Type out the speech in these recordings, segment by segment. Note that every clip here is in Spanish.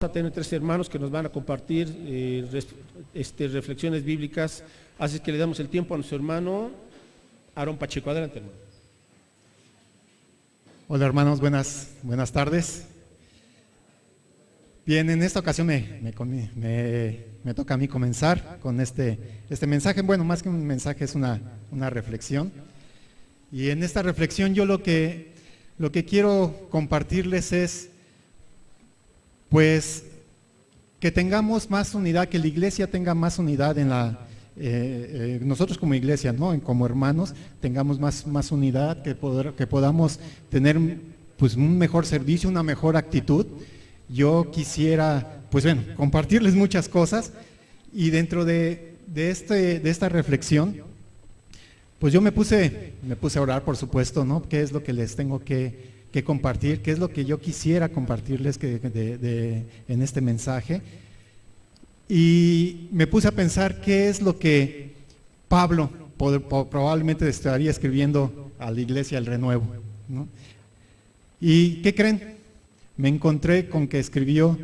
a tener tres hermanos que nos van a compartir reflexiones bíblicas, así que le damos el tiempo a nuestro hermano Aarón Pacheco. Adelante, hermano. Hola hermanos, buenas tardes. Bien, en esta ocasión me toca a mí comenzar con este mensaje. Bueno, más que un mensaje es una reflexión. Y en esta reflexión yo lo que quiero compartirles es, pues, que tengamos más unidad, que la iglesia tenga más unidad en nosotros como iglesia, ¿no? Como hermanos, tengamos más unidad, que podamos tener pues un mejor servicio, una mejor actitud. Yo quisiera, pues bueno, compartirles muchas cosas, y dentro de esta reflexión, pues yo me puse a orar, por supuesto, ¿no? ¿Qué es lo que les tengo que compartir? ¿Qué es lo que yo quisiera compartirles en este mensaje? Y me puse a pensar qué es lo que Pablo probablemente estaría escribiendo a la iglesia del Renuevo, ¿no? ¿Y qué creen? Me encontré con que escribió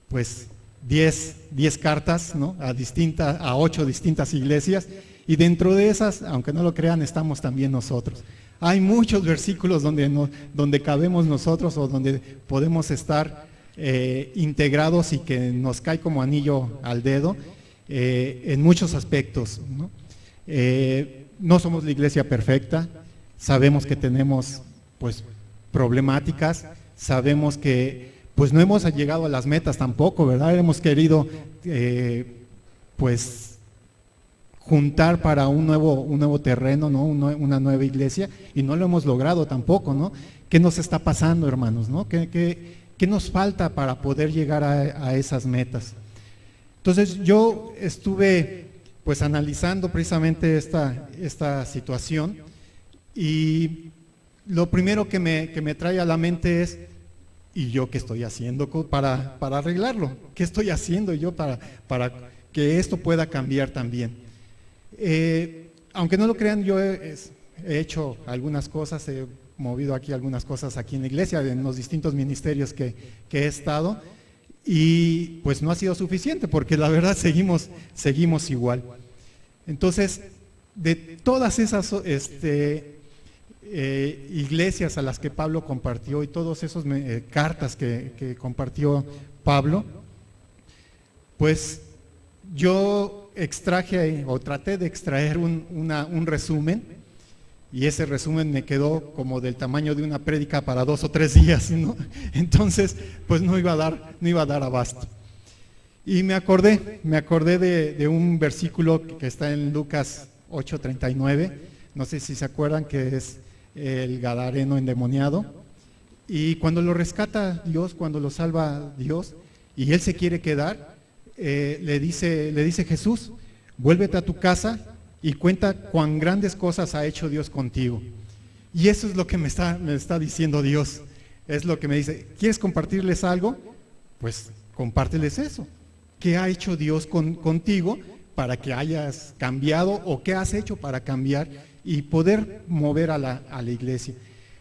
pues 10 cartas, ¿no? a 8 distintas iglesias, y dentro de esas, aunque no lo crean, estamos también nosotros. Hay muchos versículos donde cabemos nosotros, o donde podemos estar integrados, y que nos cae como anillo al dedo en muchos aspectos, ¿no? No somos la iglesia perfecta, sabemos que tenemos pues problemáticas, sabemos que pues no hemos llegado a las metas tampoco, ¿verdad? Hemos querido pues juntar para un nuevo terreno, ¿no? Una nueva iglesia, y no lo hemos logrado tampoco, ¿no? ¿Qué nos está pasando, hermanos, no? ¿Qué nos falta para poder llegar a esas metas? Entonces yo estuve pues analizando precisamente esta situación, y lo primero que me trae a la mente es, ¿y yo qué estoy haciendo para arreglarlo? ¿Qué estoy haciendo yo para que esto pueda cambiar también? Aunque no lo crean, yo he hecho algunas cosas, he movido aquí algunas cosas aquí en la iglesia, en los distintos ministerios que he estado, y pues no ha sido suficiente, porque la verdad seguimos igual. Entonces, de todas esas iglesias a las que Pablo compartió, y todas esas cartas que compartió Pablo, pues yo extraje o traté de extraer un resumen, y ese resumen me quedó como del tamaño de una prédica para 2 o 3 días, ¿no? Entonces pues no iba a dar abasto. Y me acordé de un versículo que está en Lucas 8:39, no sé si se acuerdan, que es el gadareno endemoniado, y cuando lo rescata Dios, cuando lo salva Dios, y él se quiere quedar, le dice Jesús: vuélvete a tu casa y cuenta cuán grandes cosas ha hecho Dios contigo. Y eso es lo que me está diciendo Dios, es lo que me dice: ¿quieres compartirles algo? Pues compárteles eso. ¿Qué ha hecho Dios contigo para que hayas cambiado, o qué has hecho para cambiar y poder mover a la iglesia?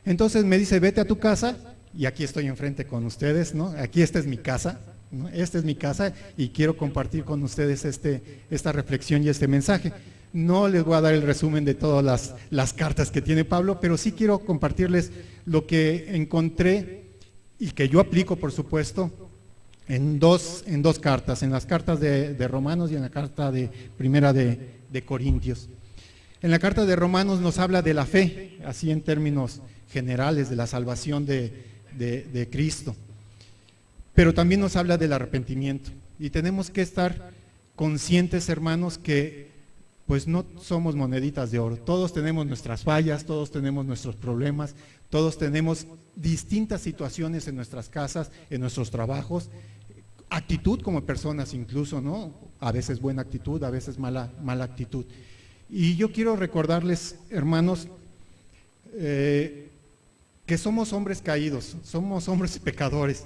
Entonces me dice: vete a tu casa, y aquí estoy enfrente con ustedes, ¿no? Aquí esta es mi casa, ¿no? Esta es mi casa, y quiero compartir con ustedes esta reflexión y este mensaje. No les voy a dar el resumen de todas las cartas que tiene Pablo, pero sí quiero compartirles lo que encontré y que yo aplico, por supuesto, en dos cartas, en las cartas de Romanos y en la carta primera de Corintios. En la carta de Romanos nos habla de la fe, así en términos generales, de la salvación de Cristo, pero también nos habla del arrepentimiento, y tenemos que estar conscientes, hermanos, que pues no somos moneditas de oro. Todos tenemos nuestras fallas, todos tenemos nuestros problemas, todos tenemos distintas situaciones en nuestras casas, en nuestros trabajos, actitud como personas incluso, ¿no? A veces buena actitud, a veces mala actitud. Y yo quiero recordarles, hermanos, que somos hombres caídos, somos hombres pecadores,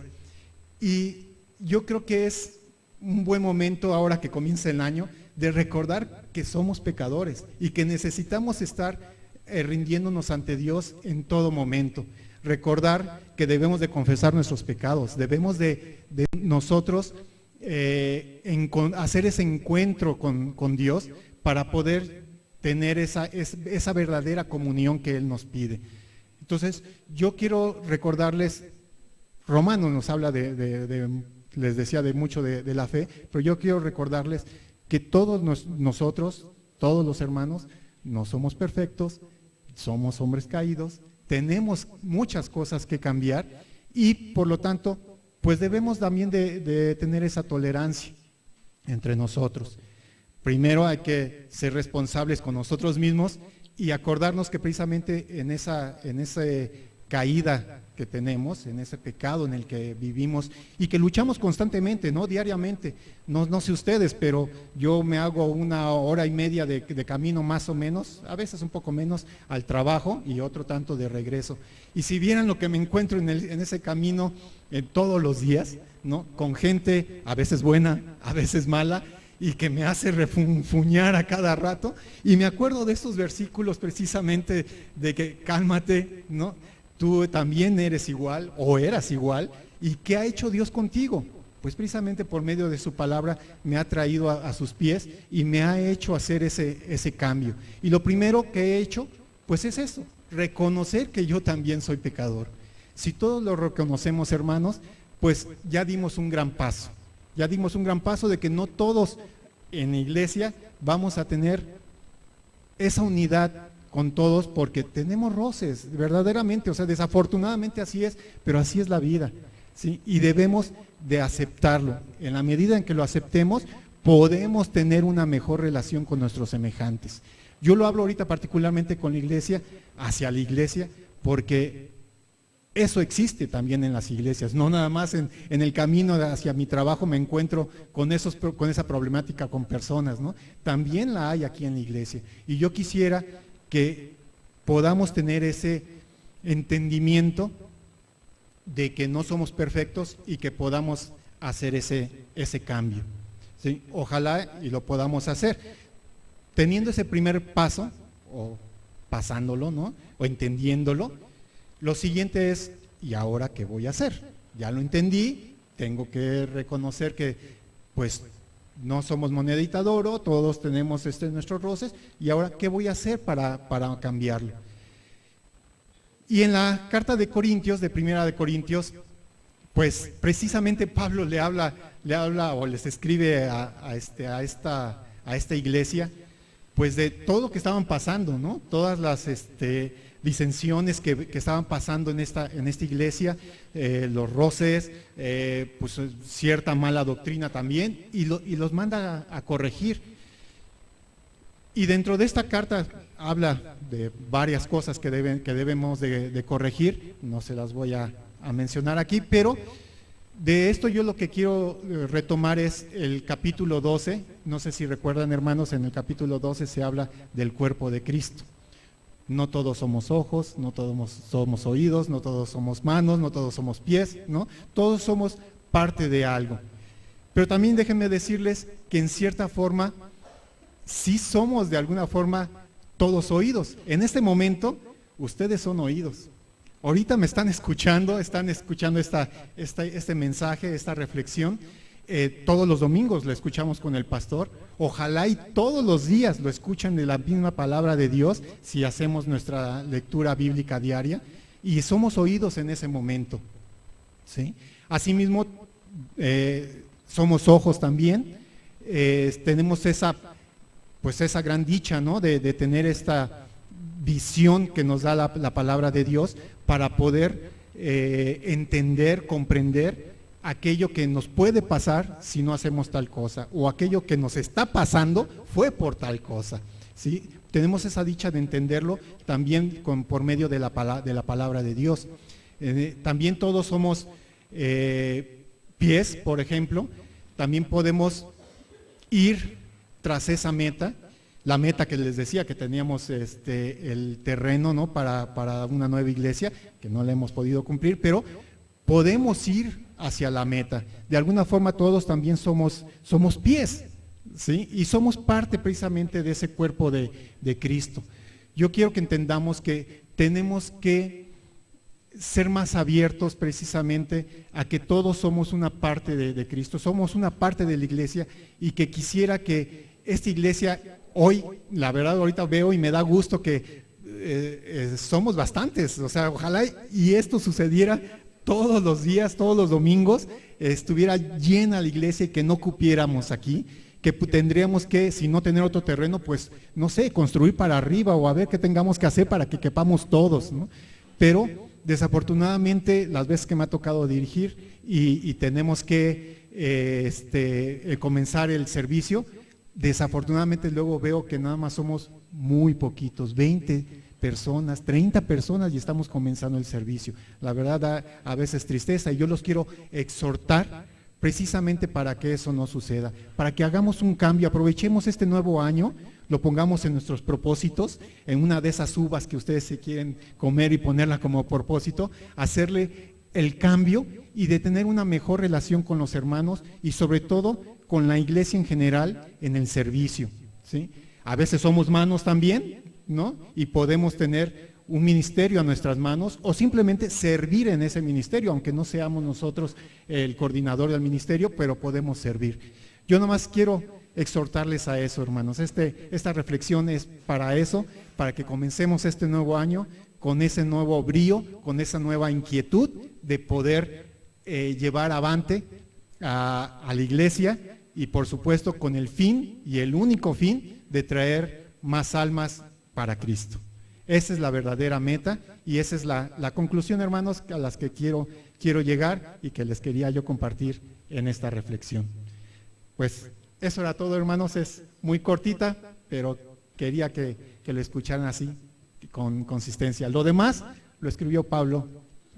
y yo creo que es un buen momento, ahora que comienza el año, de recordar que somos pecadores y que necesitamos estar rindiéndonos ante Dios en todo momento. Recordar que debemos de confesar nuestros pecados, debemos de nosotros hacer ese encuentro con Dios para poder tener esa verdadera comunión que Él nos pide. Entonces, yo quiero recordarles, Romanos nos habla les decía de mucho de la fe, pero yo quiero recordarles que todos nosotros, todos los hermanos, no somos perfectos, somos hombres caídos, tenemos muchas cosas que cambiar y por lo tanto, pues debemos también de tener esa tolerancia entre nosotros. Primero hay que ser responsables con nosotros mismos y acordarnos que precisamente en esa caída que tenemos, en ese pecado en el que vivimos y que luchamos constantemente, ¿no? Diariamente. No sé ustedes, pero yo me hago 1.5 horas de camino más o menos, a veces un poco menos, al trabajo y otro tanto de regreso. Y si vieran lo que me encuentro en ese camino todos los días, ¿no? Con gente a veces buena, a veces mala, y que me hace refunfuñar a cada rato. Y me acuerdo de estos versículos precisamente de que cálmate, ¿no? Tú también eres igual o eras igual. ¿Y qué ha hecho Dios contigo? Pues precisamente por medio de su palabra me ha traído a sus pies y me ha hecho hacer ese cambio. Y lo primero que he hecho, pues es eso, reconocer que yo también soy pecador. Si todos lo reconocemos, hermanos, pues ya dimos un gran paso. Ya dimos un gran paso de que no todos en la iglesia vamos a tener esa unidad con todos porque tenemos roces, verdaderamente, o sea, desafortunadamente así es, pero así es la vida, ¿sí? Y debemos de aceptarlo. En la medida en que lo aceptemos, podemos tener una mejor relación con nuestros semejantes. Yo lo hablo ahorita particularmente con la iglesia, hacia la iglesia, porque eso existe también en las iglesias, no nada más en el camino hacia mi trabajo me encuentro con esa problemática con personas, ¿no? También la hay aquí en la iglesia. Y yo quisiera que podamos tener ese entendimiento de que no somos perfectos y que podamos hacer ese cambio, ¿sí? Ojalá y lo podamos hacer. Teniendo ese primer paso, o pasándolo, ¿no? O entendiéndolo, lo siguiente es, ¿y ahora qué voy a hacer? Ya lo entendí, tengo que reconocer que pues no somos monedita de oro, todos tenemos nuestros roces, y ahora ¿qué voy a hacer para cambiarlo? Y en la carta de Corintios, de Primera de Corintios, pues precisamente Pablo le habla o les escribe a esta iglesia, pues de todo lo que estaban pasando, ¿no? Todas las disensiones que estaban pasando en esta iglesia, los roces, pues cierta mala doctrina también, y los manda a corregir. Y dentro de esta carta habla de varias cosas que debemos de corregir, no se las voy a mencionar aquí, pero de esto yo lo que quiero retomar es el capítulo 12, no sé si recuerdan, hermanos, en el capítulo 12 se habla del cuerpo de Cristo. No todos somos ojos, no todos somos oídos, no todos somos manos, no todos somos pies, ¿no? Todos somos parte de algo. Pero también déjenme decirles que en cierta forma, sí somos de alguna forma todos oídos. En este momento, ustedes son oídos. Ahorita me están escuchando este mensaje, esta reflexión. Todos los domingos lo escuchamos con el pastor. Ojalá y todos los días lo escuchan de la misma palabra de Dios si hacemos nuestra lectura bíblica diaria y somos oídos en ese momento, ¿sí? Asimismo, somos ojos también. Tenemos esa gran dicha, ¿no? de tener esta visión que nos da la palabra de Dios para poder entender, comprender aquello que nos puede pasar si no hacemos tal cosa, o aquello que nos está pasando fue por tal cosa, ¿sí? Tenemos esa dicha de entenderlo también por medio de la palabra de Dios. También todos somos pies, por ejemplo, también podemos ir tras esa meta, la meta que les decía que teníamos el terreno, ¿no? para una nueva iglesia, que no la hemos podido cumplir, pero podemos ir hacia la meta. De alguna forma todos también somos pies, ¿sí? Y somos parte precisamente de ese cuerpo de Cristo. Yo quiero que entendamos que tenemos que ser más abiertos precisamente a que todos somos una parte de Cristo, somos una parte de la iglesia, y que quisiera que esta iglesia hoy, la verdad ahorita veo y me da gusto que somos bastantes, o sea, ojalá y esto sucediera todos los días, todos los domingos, estuviera llena la iglesia y que no cupiéramos aquí, que tendríamos que, si no tener otro terreno, pues, no sé, construir para arriba o a ver qué tengamos que hacer para que quepamos todos, ¿no? Pero desafortunadamente, las veces que me ha tocado dirigir y tenemos que comenzar el servicio, desafortunadamente luego veo que nada más somos muy poquitos, 20 personas, 30 personas y estamos comenzando el servicio. La verdad da a veces tristeza, y yo los quiero exhortar precisamente para que eso no suceda, para que hagamos un cambio, aprovechemos este nuevo año, lo pongamos en nuestros propósitos, en una de esas uvas que ustedes se quieren comer y ponerla como propósito, hacerle el cambio y de tener una mejor relación con los hermanos y sobre todo con la iglesia en general en el servicio, ¿sí? A veces somos manos también, ¿no? Y podemos tener un ministerio a nuestras manos o simplemente servir en ese ministerio, aunque no seamos nosotros el coordinador del ministerio, pero podemos servir. Yo nomás quiero exhortarles a eso, hermanos. Esta reflexión es para eso, para que comencemos este nuevo año con ese nuevo brío, con esa nueva inquietud de poder llevar avante a la iglesia y por supuesto con el fin y el único fin de traer más almas para Cristo. Esa es la verdadera meta y esa es la conclusión, hermanos, a las que quiero llegar y que les quería yo compartir en esta reflexión. Pues eso era todo, hermanos, es muy cortita, pero quería que lo escucharan así, con consistencia. Lo demás lo escribió Pablo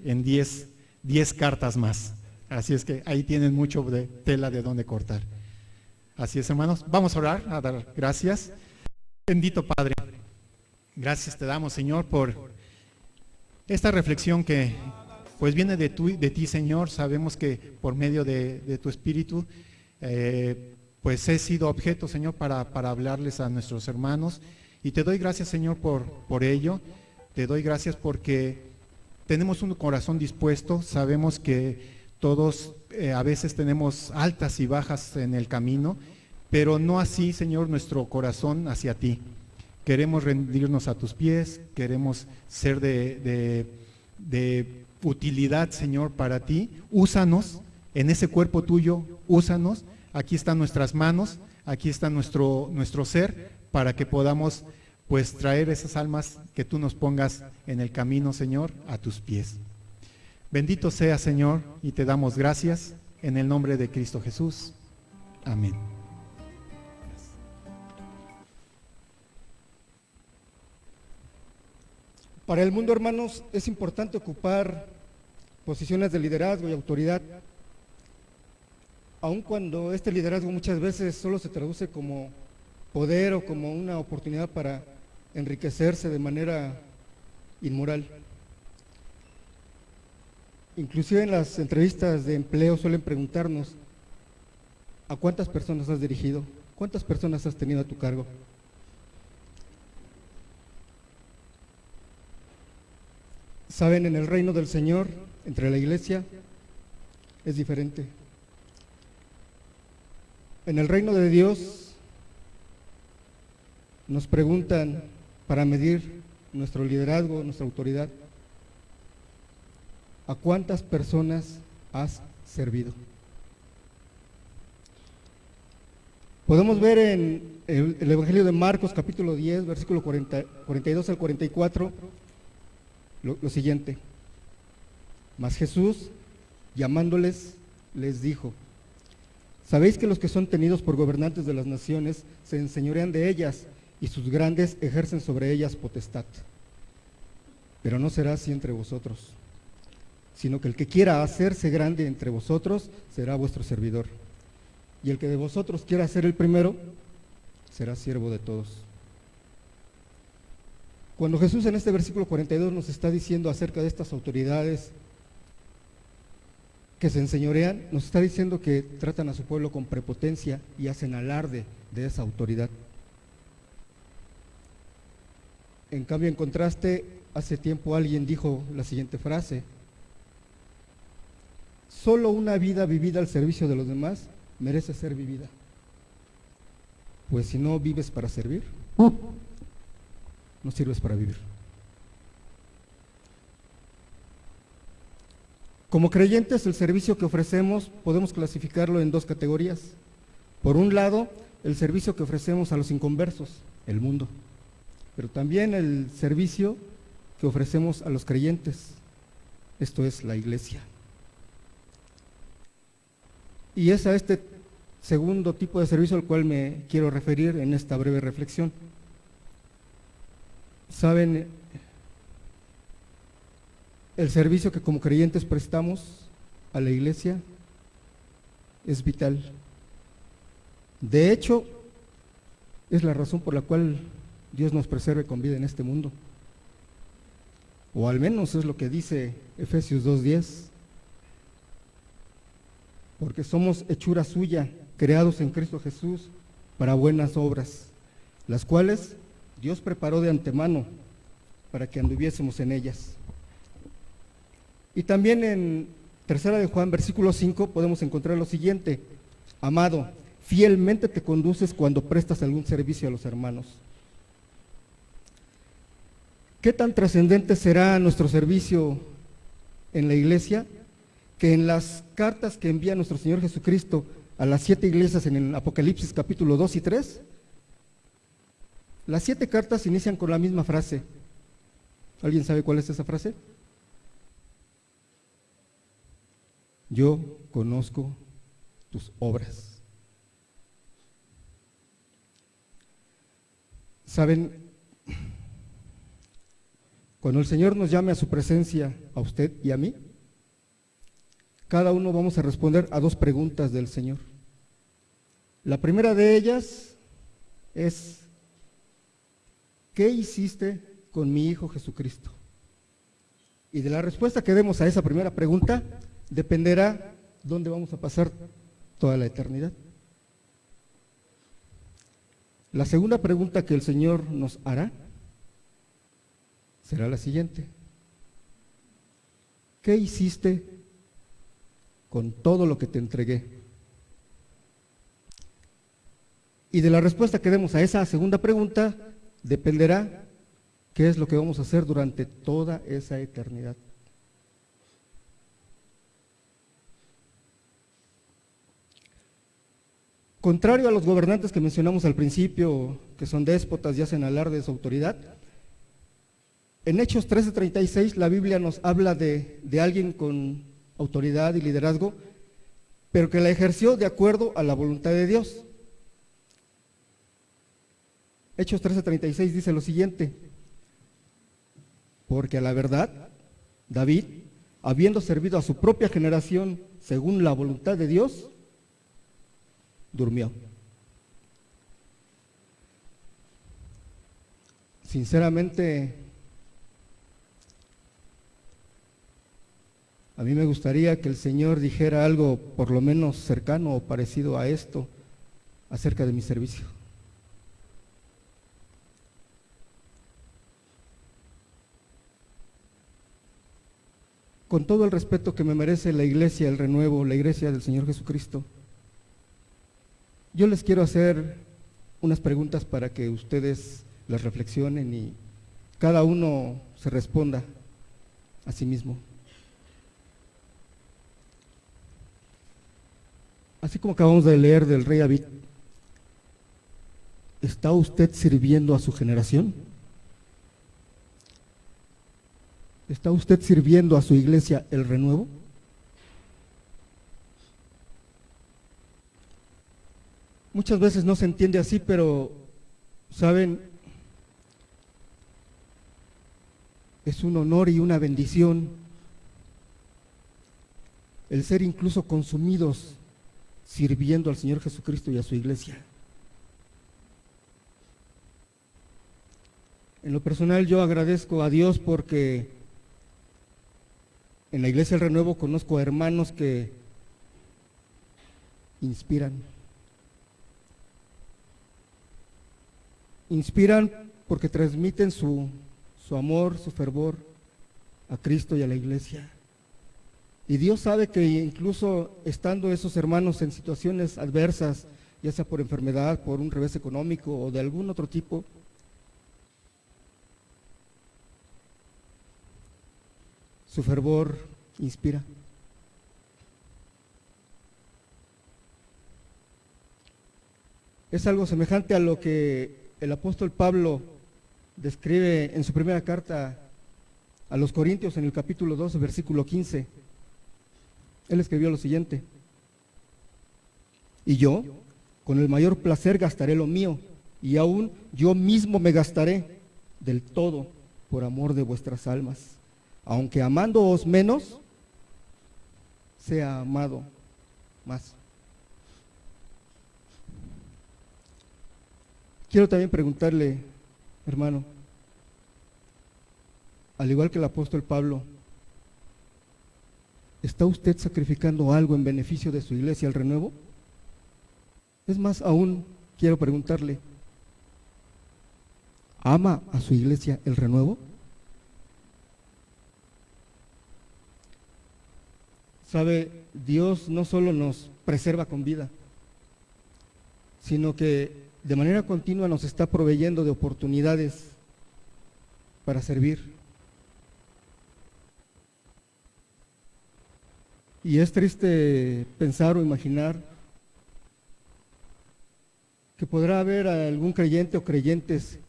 en 10 cartas más. Así es que ahí tienen mucho de tela de dónde cortar. Así es, hermanos, vamos a orar, a dar gracias. Bendito Padre, gracias te damos, Señor, por esta reflexión que pues viene de ti, Señor. Sabemos que por medio de tu Espíritu pues he sido objeto, Señor, para hablarles a nuestros hermanos, y te doy gracias, Señor, por ello. Te doy gracias porque tenemos un corazón dispuesto. Sabemos que todos a veces tenemos altas y bajas en el camino, pero no así, Señor, nuestro corazón hacia ti. Queremos rendirnos a tus pies, queremos ser de utilidad, Señor, para ti. Úsanos en ese cuerpo tuyo, úsanos. Aquí están nuestras manos, aquí está nuestro ser, para que podamos pues traer esas almas que tú nos pongas en el camino, Señor, a tus pies. Bendito sea, Señor, y te damos gracias en el nombre de Cristo Jesús. Amén. Para el mundo, hermanos, es importante ocupar posiciones de liderazgo y autoridad, aun cuando este liderazgo muchas veces solo se traduce como poder o como una oportunidad para enriquecerse de manera inmoral. Inclusive en las entrevistas de empleo suelen preguntarnos: ¿a cuántas personas has dirigido? ¿Cuántas personas has tenido a tu cargo? Saben, en el reino del Señor, entre la iglesia, es diferente. En el reino de Dios nos preguntan, para medir nuestro liderazgo, nuestra autoridad, ¿a cuántas personas has servido? Podemos ver en el Evangelio de Marcos, capítulo 10, versículo 42 al 44, lo siguiente: mas Jesús, llamándoles, les dijo: ¿sabéis que los que son tenidos por gobernantes de las naciones se enseñorean de ellas, y sus grandes ejercen sobre ellas potestad? Pero no será así entre vosotros, sino que el que quiera hacerse grande entre vosotros será vuestro servidor, y el que de vosotros quiera ser el primero será siervo de todos. Cuando Jesús en este versículo 42 nos está diciendo acerca de estas autoridades que se enseñorean, nos está diciendo que tratan a su pueblo con prepotencia y hacen alarde de esa autoridad. En cambio, en contraste, hace tiempo alguien dijo la siguiente frase: solo una vida vivida al servicio de los demás merece ser vivida. Pues si no vives para servir, no sirves para vivir. Como creyentes, el servicio que ofrecemos podemos clasificarlo en dos categorías. Por un lado, el servicio que ofrecemos a los inconversos, el mundo, pero también el servicio que ofrecemos a los creyentes, esto es la iglesia. Y es a este segundo tipo de servicio al cual me quiero referir en esta breve reflexión. Saben, el servicio que como creyentes prestamos a la iglesia es vital. De hecho, es la razón por la cual Dios nos preserve con vida en este mundo. O al menos es lo que dice Efesios 2:10. Porque somos hechura suya, creados en Cristo Jesús para buenas obras, las cuales Dios preparó de antemano para que anduviésemos en ellas. Y también en 3 de Juan, versículo 5, podemos encontrar lo siguiente: amado, fielmente te conduces cuando prestas algún servicio a los hermanos. ¿Qué tan trascendente será nuestro servicio en la iglesia? Que en las cartas que envía nuestro Señor Jesucristo a las 7 iglesias en el Apocalipsis capítulo 2 y 3, las 7 cartas inician con la misma frase. ¿Alguien sabe cuál es esa frase? Yo conozco tus obras. ¿Saben? Cuando el Señor nos llame a su presencia, a usted y a mí, cada uno vamos a responder a 2 preguntas del Señor. La primera de ellas es: ¿qué hiciste con mi Hijo Jesucristo? Y de la respuesta que demos a esa primera pregunta dependerá dónde vamos a pasar toda la eternidad. La segunda pregunta que el Señor nos hará será la siguiente: ¿qué hiciste con todo lo que te entregué? Y de la respuesta que demos a esa segunda pregunta dependerá qué es lo que vamos a hacer durante toda esa eternidad. Contrario a los gobernantes que mencionamos al principio, que son déspotas y hacen alarde de su autoridad, en Hechos 13:36 la Biblia nos habla de alguien con autoridad y liderazgo, pero que la ejerció de acuerdo a la voluntad de Dios. Hechos 13:36 dice lo siguiente: porque a la verdad, David, habiendo servido a su propia generación según la voluntad de Dios, durmió. Sinceramente, a mí me gustaría que el Señor dijera algo por lo menos cercano o parecido a esto acerca de mi servicio. Con todo el respeto que me merece la iglesia, el renuevo, la iglesia del Señor Jesucristo, yo les quiero hacer unas preguntas para que ustedes las reflexionen y cada uno se responda a sí mismo. Así como acabamos de leer del rey David, ¿está usted sirviendo a su generación? ¿Está usted sirviendo a su iglesia, el renuevo? Muchas veces no se entiende así, pero, ¿saben? Es un honor y una bendición el ser incluso consumidos sirviendo al Señor Jesucristo y a su iglesia. En lo personal yo agradezco a Dios porque en la iglesia del renuevo conozco a hermanos que inspiran porque transmiten su amor, su fervor a Cristo y a la iglesia. Y Dios sabe que incluso estando esos hermanos en situaciones adversas, ya sea por enfermedad, por un revés económico o de algún otro tipo, su fervor inspira. Es algo semejante a lo que el apóstol Pablo describe en su primera carta a los Corintios en el capítulo 12, versículo 15. Él escribió lo siguiente: y yo, con el mayor placer gastaré lo mío, y aún yo mismo me gastaré del todo por amor de vuestras almas, aunque amándoos menos, sea amado más. Quiero también preguntarle, hermano, al igual que el apóstol Pablo, ¿está usted sacrificando algo en beneficio de su iglesia, el renuevo? Es más, aún quiero preguntarle, ¿ama a su iglesia el renuevo? Sabe, Dios no solo nos preserva con vida, sino que de manera continua nos está proveyendo de oportunidades para servir. Y es triste pensar o imaginar que podrá haber algún creyente o creyentes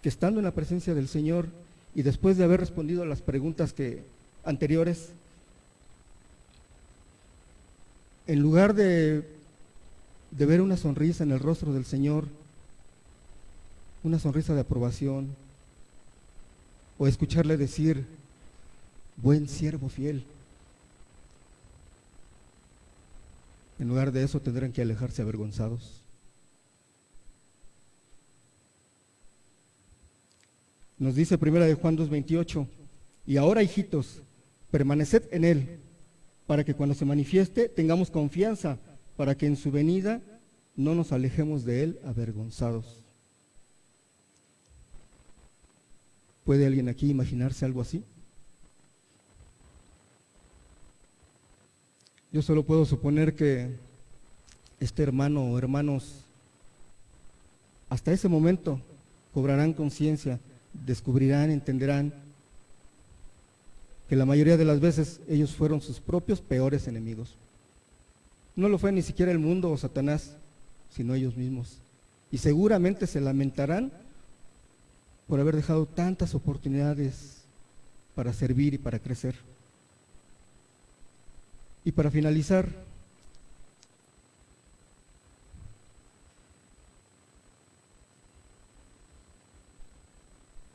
que estando en la presencia del Señor y después de haber respondido a las preguntas anteriores, en lugar de ver una sonrisa en el rostro del Señor, una sonrisa de aprobación, o escucharle decir, buen siervo fiel, en lugar de eso tendrán que alejarse avergonzados. Nos dice 1 Juan 2:28, y ahora, hijitos, permaneced en Él, para que cuando se manifieste tengamos confianza, para que en su venida no nos alejemos de Él avergonzados. ¿Puede alguien aquí imaginarse algo así? Yo solo puedo suponer que este hermano o hermanos hasta ese momento cobrarán conciencia, descubrirán, entenderán que la mayoría de las veces ellos fueron sus propios peores enemigos. No lo fue ni siquiera el mundo o Satanás, sino ellos mismos. Y seguramente se lamentarán por haber dejado tantas oportunidades para servir y para crecer. Y para finalizar,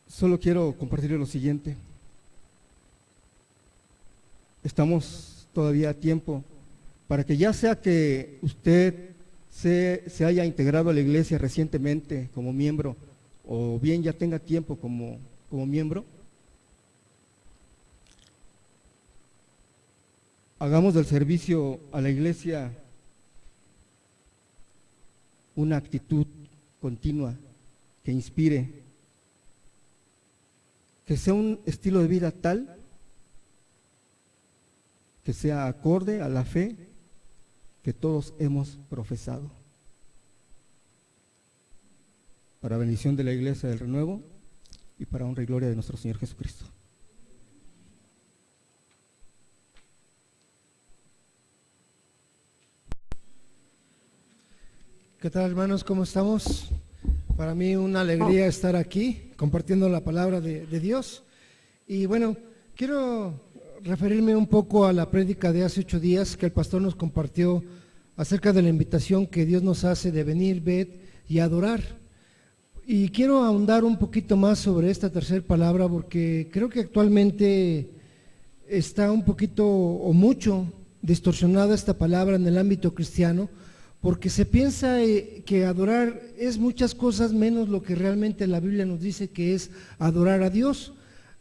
solo quiero compartirles lo siguiente. Estamos todavía a tiempo para que, ya sea que usted se haya integrado a la iglesia recientemente como miembro, o bien ya tenga tiempo como miembro, hagamos del servicio a la iglesia una actitud continua que inspire, que sea un estilo de vida tal que sea acorde a la fe que todos hemos profesado. Para bendición de la Iglesia del Renuevo y para honra y gloria de nuestro Señor Jesucristo. ¿Qué tal, hermanos? ¿Cómo estamos? Para mí una alegría estar aquí compartiendo la palabra de Dios. Y bueno, quiero referirme un poco a la prédica de hace 8 días que el pastor nos compartió acerca de la invitación que Dios nos hace de venir, ved y adorar. Y quiero ahondar un poquito más sobre esta tercera palabra porque creo que actualmente está un poquito o mucho distorsionada esta palabra en el ámbito cristiano, porque se piensa que adorar es muchas cosas menos lo que realmente la Biblia nos dice que es adorar a Dios.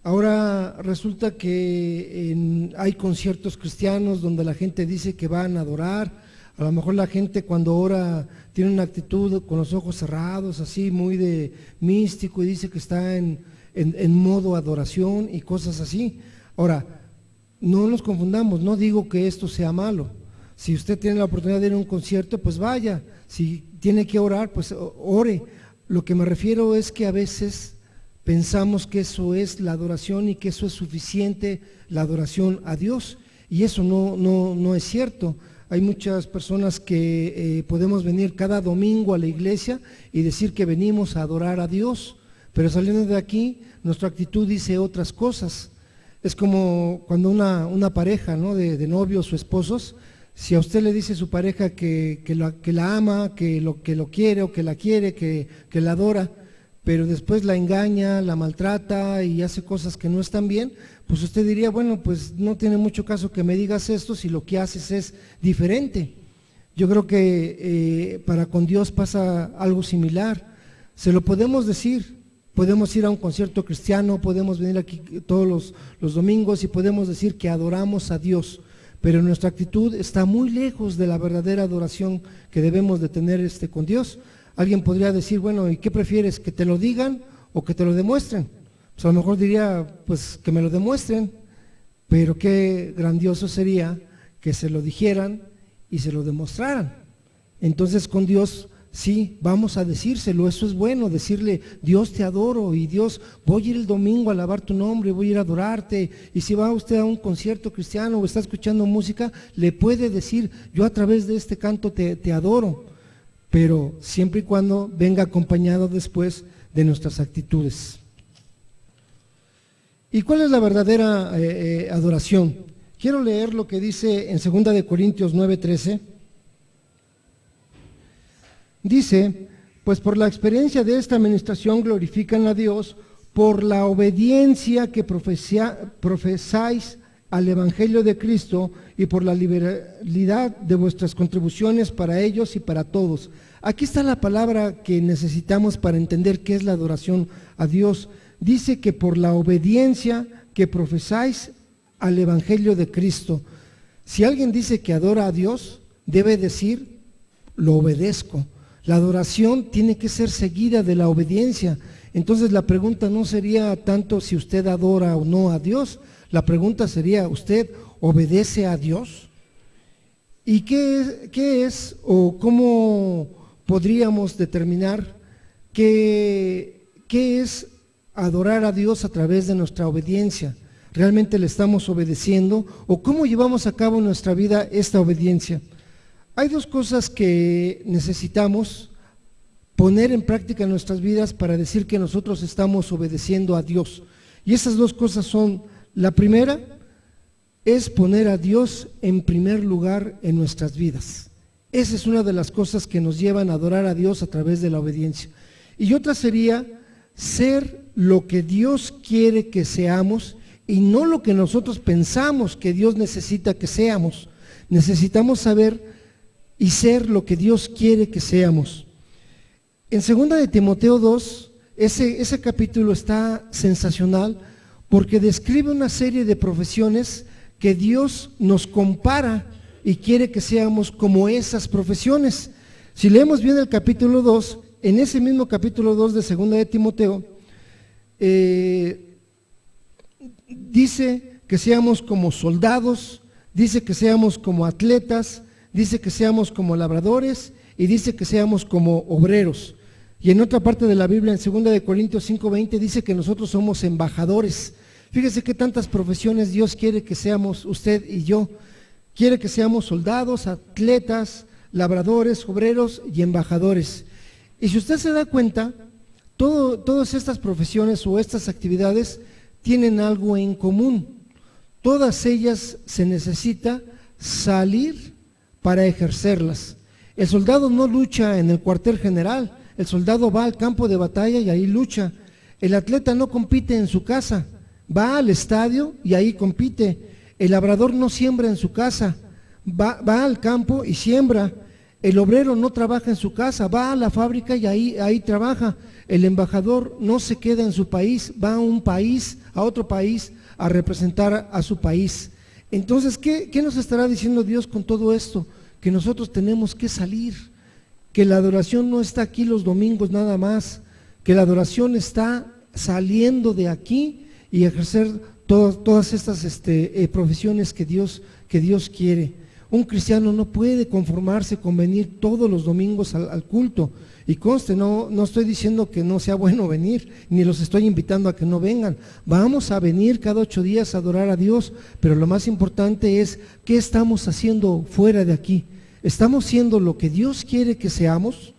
Ahora resulta que hay conciertos cristianos donde la gente dice que van a adorar A lo mejor la gente cuando ora tiene una actitud con los ojos cerrados, así muy de místico, y dice que está en modo adoración y cosas así. Ahora, no nos confundamos, no digo que esto sea malo. Si usted tiene la oportunidad de ir a un concierto, pues vaya. Si tiene que orar, pues ore. Lo que me refiero es que a veces pensamos que eso es la adoración y que eso es suficiente, la adoración a Dios. Y eso no es cierto. Hay muchas personas que podemos venir cada domingo a la iglesia y decir que venimos a adorar a Dios, pero saliendo de aquí, nuestra actitud dice otras cosas. Es como cuando una pareja, ¿no?, de novios o esposos, si a usted le dice su pareja que la ama, que lo quiere o que la quiere, que la adora, pero después la engaña, la maltrata y hace cosas que no están bien, pues usted diría, bueno, pues no tiene mucho caso que me digas esto si lo que haces es diferente. Yo creo que para con Dios pasa algo similar. Se lo podemos decir, podemos ir a un concierto cristiano, podemos venir aquí todos los domingos y podemos decir que adoramos a Dios, pero nuestra actitud está muy lejos de la verdadera adoración que debemos de tener con Dios. Alguien podría decir, bueno, ¿y qué prefieres? ¿Que te lo digan o que te lo demuestren? Pues a lo mejor diría, pues que me lo demuestren, pero qué grandioso sería que se lo dijeran y se lo demostraran. Entonces con Dios sí, vamos a decírselo, eso es bueno, decirle, Dios te adoro y Dios, voy a ir el domingo a alabar tu nombre, voy a ir a adorarte. Y si va usted a un concierto cristiano o está escuchando música, le puede decir, yo a través de este canto te adoro, pero siempre y cuando venga acompañado después de nuestras actitudes. ¿Y cuál es la verdadera adoración? Quiero leer lo que dice en 2 de Corintios 9:13. Dice, pues por la experiencia de esta administración glorifican a Dios por la obediencia que profesáis al Evangelio de Cristo y por la liberalidad de vuestras contribuciones para ellos y para todos. Aquí está la palabra que necesitamos para entender qué es la adoración a Dios. Dice que por la obediencia que profesáis al Evangelio de Cristo. Si alguien dice que adora a Dios, debe decir, lo obedezco. La adoración tiene que ser seguida de la obediencia. Entonces la pregunta no sería tanto si usted adora o no a Dios, la pregunta sería, ¿usted obedece a Dios? ¿Y qué es o cómo podríamos determinar qué es adorar a Dios a través de nuestra obediencia? ¿Realmente le estamos obedeciendo? ¿O cómo llevamos a cabo en nuestra vida esta obediencia? Hay dos cosas que necesitamos poner en práctica en nuestras vidas para decir que nosotros estamos obedeciendo a Dios. Y esas dos cosas son, la primera es poner a Dios en primer lugar en nuestras vidas. Esa es una de las cosas que nos llevan a adorar a Dios a través de la obediencia. Y otra sería ser lo que Dios quiere que seamos y no lo que nosotros pensamos que Dios necesita que seamos. Necesitamos saber y ser lo que Dios quiere que seamos. En 2 de Timoteo 2, ese capítulo está sensacional porque describe una serie de profesiones que Dios nos compara y quiere que seamos como esas profesiones. Si leemos bien el capítulo 2, en ese mismo capítulo 2 de 2 de Timoteo, dice que seamos como soldados, dice que seamos como atletas, dice que seamos como labradores y dice que seamos como obreros. Y en otra parte de la Biblia, en 2 de Corintios 5:20, dice que nosotros somos embajadores. Fíjese qué tantas profesiones Dios quiere que seamos usted y yo. Quiere que seamos soldados, atletas, labradores, obreros y embajadores. Y si usted se da cuenta, todas estas profesiones o estas actividades tienen algo en común. Todas ellas se necesita salir para ejercerlas. El soldado no lucha en el cuartel general, el soldado va al campo de batalla y ahí lucha. El atleta no compite en su casa, va al estadio y ahí compite. El labrador no siembra en su casa, va al campo y siembra. El obrero no trabaja en su casa, va a la fábrica y ahí trabaja. El embajador no se queda en su país, va a otro país a representar a su país. Entonces, ¿qué nos estará diciendo Dios con todo esto? que nosotros tenemos que salir, que la adoración no está aquí los domingos nada más, que la adoración está saliendo de aquí y ejercer todas estas profesiones que Dios quiere. Un cristiano no puede conformarse con venir todos los domingos al culto. Y conste, no estoy diciendo que no sea bueno venir, ni los estoy invitando a que no vengan. Vamos a venir cada 8 días a adorar a Dios, pero lo más importante es, ¿qué estamos haciendo fuera de aquí? ¿Estamos siendo lo que Dios quiere que seamos?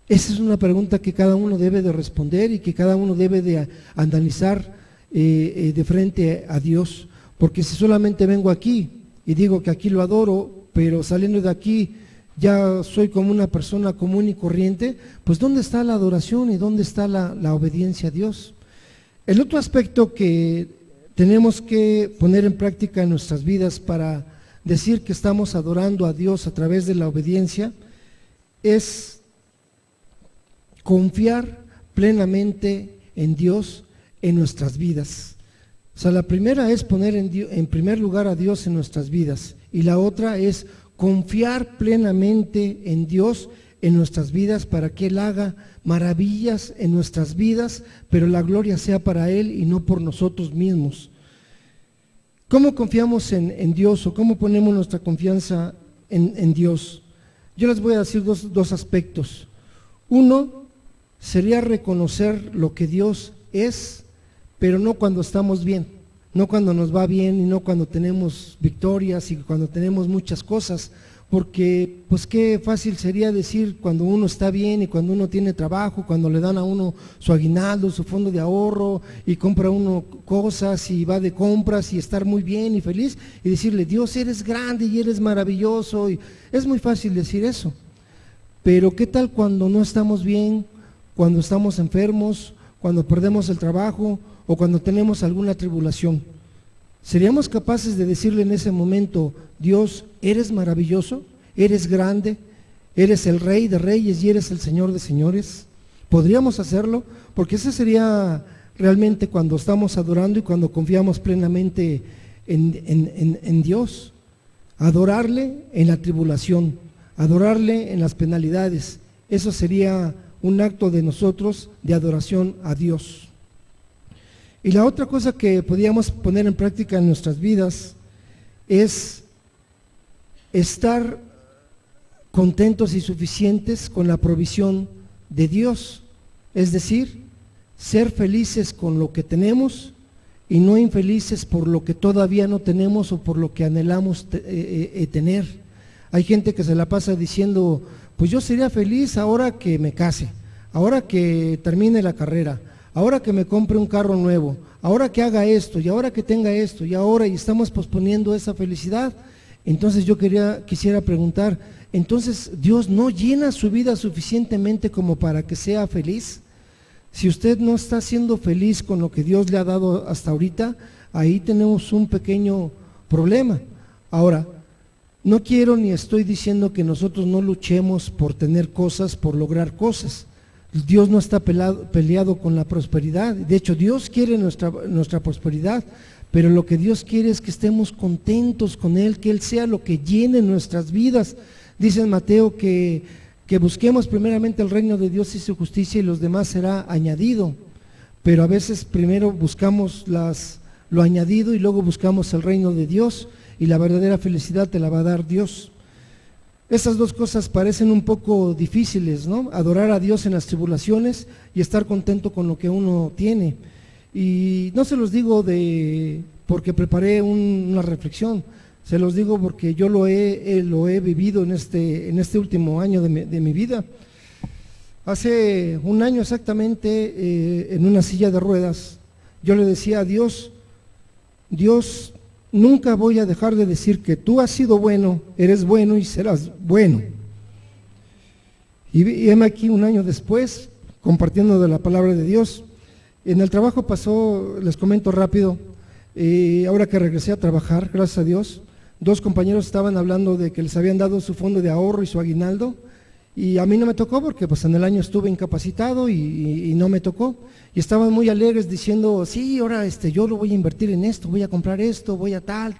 Esa es una pregunta que cada uno debe de responder y que cada uno debe de analizar de frente a Dios. Porque si solamente vengo aquí y digo que aquí lo adoro, pero saliendo de aquí ya soy como una persona común y corriente, pues ¿dónde está la adoración y dónde está la obediencia a Dios? El otro aspecto que tenemos que poner en práctica en nuestras vidas para decir que estamos adorando a Dios a través de la obediencia es confiar plenamente en Dios en nuestras vidas. O sea, la primera es poner en primer lugar a Dios en nuestras vidas, y la otra es confiar plenamente en Dios en nuestras vidas para que Él haga maravillas en nuestras vidas, pero la gloria sea para Él y no por nosotros mismos. ¿Cómo confiamos en Dios o cómo ponemos nuestra confianza en Dios? Yo les voy a decir dos aspectos. Uno sería reconocer lo que Dios es, pero no cuando estamos bien, no cuando nos va bien y no cuando tenemos victorias y cuando tenemos muchas cosas, porque pues qué fácil sería decir cuando uno está bien y cuando uno tiene trabajo, cuando le dan a uno su aguinaldo, su fondo de ahorro y compra uno cosas y va de compras y estar muy bien y feliz y decirle, Dios, eres grande y eres maravilloso. Y es muy fácil decir eso, pero ¿qué tal cuando no estamos bien, cuando estamos enfermos, cuando perdemos el trabajo o cuando tenemos alguna tribulación? ¿Seríamos capaces de decirle en ese momento, Dios, eres maravilloso, eres grande, eres el Rey de Reyes y eres el Señor de Señores? ¿Podríamos hacerlo? Porque ese sería realmente cuando estamos adorando y cuando confiamos plenamente en Dios. Adorarle en la tribulación, adorarle en las penalidades. Eso sería un acto de nosotros de adoración a Dios. Y la otra cosa que podríamos poner en práctica en nuestras vidas es estar contentos y suficientes con la provisión de Dios, es decir, ser felices con lo que tenemos y no infelices por lo que todavía no tenemos o por lo que anhelamos tener. Hay gente que se la pasa diciendo, pues yo sería feliz ahora que me case, ahora que termine la carrera, ahora que me compre un carro nuevo, ahora que haga esto, y ahora que tenga esto, y ahora, y estamos posponiendo esa felicidad. Entonces yo quisiera preguntar, ¿entonces Dios no llena su vida suficientemente como para que sea feliz? Si usted no está siendo feliz con lo que Dios le ha dado hasta ahorita, ahí tenemos un pequeño problema. Ahora, no quiero ni estoy diciendo que nosotros no luchemos por tener cosas, por lograr cosas. Dios no está peleado con la prosperidad. De hecho, Dios quiere nuestra prosperidad, pero lo que Dios quiere es que estemos contentos con Él, que Él sea lo que llene nuestras vidas. Dice en Mateo que busquemos primeramente el reino de Dios y su justicia y los demás será añadido. Pero a veces primero buscamos lo añadido y luego buscamos el reino de Dios, y la verdadera felicidad te la va a dar Dios. Esas dos cosas parecen un poco difíciles, ¿no? Adorar a Dios en las tribulaciones y estar contento con lo que uno tiene. Y no se los digo porque preparé una reflexión, se los digo porque yo lo he vivido en este último año de mi vida. Hace un año exactamente, en una silla de ruedas, yo le decía a Dios, Dios, nunca voy a dejar de decir que tú has sido bueno, eres bueno y serás bueno. Y heme aquí un año después, compartiendo de la palabra de Dios. En el trabajo pasó, les comento rápido, ahora que regresé a trabajar, gracias a Dios, 2 compañeros estaban hablando de que les habían dado su fondo de ahorro y su aguinaldo, Y a mí no me tocó porque pues en el año estuve incapacitado y no me tocó. Y estaban muy alegres diciendo, sí, ahora yo lo voy a invertir en esto, voy a comprar esto, voy a tal.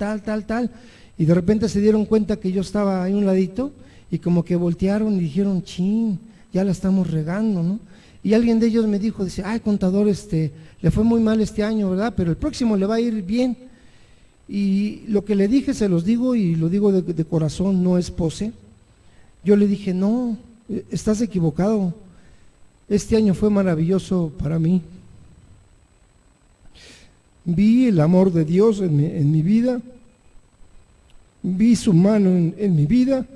Y de repente se dieron cuenta que yo estaba ahí a un ladito y como que voltearon y dijeron, chin, ya la estamos regando, ¿no? Y alguien de ellos me dijo, dice, ay, contador, le fue muy mal este año, ¿verdad? Pero el próximo le va a ir bien. Y lo que le dije, se los digo y lo digo de corazón, no es pose. Yo le dije, no, estás equivocado. Este año fue maravilloso para mí. Vi el amor de Dios en mi vida, vi su mano en mi vida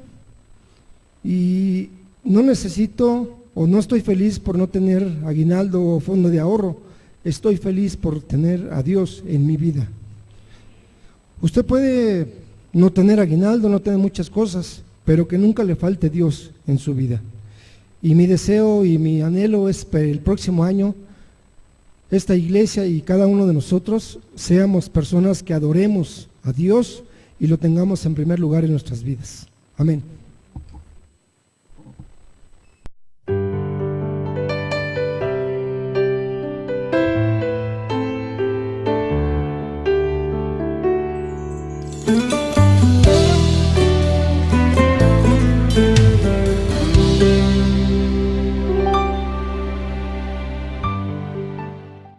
y no necesito o no estoy feliz por no tener aguinaldo o fondo de ahorro. Estoy feliz por tener a Dios en mi vida. Usted puede no tener aguinaldo, no tener muchas cosas, pero que nunca le falte Dios en su vida. Y mi deseo y mi anhelo es que el próximo año esta iglesia y cada uno de nosotros seamos personas que adoremos a Dios y lo tengamos en primer lugar en nuestras vidas. Amén.